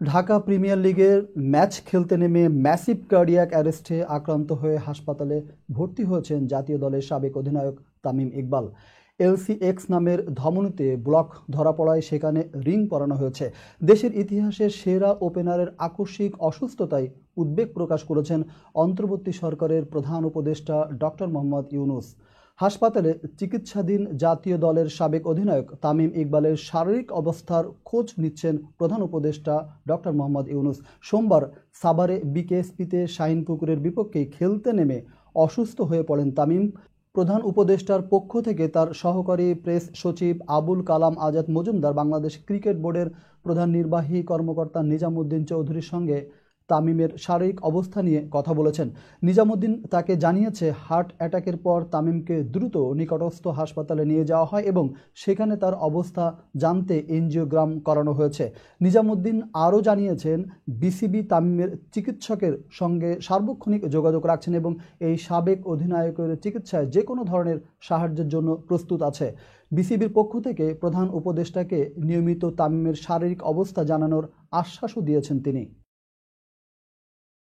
Dhaka premier লিগের match খেলতে নেমে ম্যাসিভ কার্ডিয়াক অ্যারেস্টে আক্রান্ত হয়ে হাসপাতালে ভর্তি হয়েছেন জাতীয় দলের সাবেক অধিনায়ক তামিম ইকবাল। এলসিএক্স নামের ধমনীতে ব্লক ধরা পড়ায় সেখানে রিং পরানো হয়েছে। দেশের ইতিহাসের সেরা ওপেনারের আকস্মিক অসুস্থতায় উদ্বেগ প্রকাশ করেছেন অন্তর্বর্তী সরকারের প্রধান উপদেষ্টা ডক্টর মোহাম্মদ ইউনূস। হাসপাতালে চিকিৎসাধীন জাতীয় দলের সাবেক অধিনায়ক তামিম ইকবালের শারীরিক অবস্থার খোঁজ নিচ্ছেন প্রধান উপদেষ্টা ডক্টর মোহাম্মদ ইউনূস। সোমবার সাভারে বিকেএসপিতে শাহিনপুকুরের বিপক্ষে খেলতে নেমে অসুস্থ হয়ে পড়েন তামিম। প্রধান উপদেষ্টার পক্ষ থেকে তার সহকারী প্রেস সচিব আবুল কালাম আজাদ মজুমদার বাংলাদেশ ক্রিকেট বোর্ডের প্রধান নির্বাহী কর্মকর্তা নিজামুদ্দিন চৌধুরীর সঙ্গে তামিমের শারীরিক অবস্থা নিয়ে কথা বলেছেন। নিজামুদ্দিন তাকে জানিয়েছে, হার্ট অ্যাটাকের পর তামিমকে দ্রুত নিকটস্থ হাসপাতালে নিয়ে যাওয়া হয় এবং সেখানে তার অবস্থা জানতে এনজিওগ্রাম করানো হয়েছে। নিজামুদ্দিন আরও জানিয়েছেন, বিসিবি তামিমের চিকিৎসকের সঙ্গে সার্বক্ষণিক যোগাযোগ রাখছেন এবং এই সাবেক অধিনায়কের চিকিৎসায় যে কোনো ধরনের সাহায্যের জন্য প্রস্তুত আছে। বিসিবির পক্ষ থেকে প্রধান উপদেষ্টাকে নিয়মিত তামিমের শারীরিক অবস্থা জানানোর আশ্বাসও দিয়েছেন তিনি।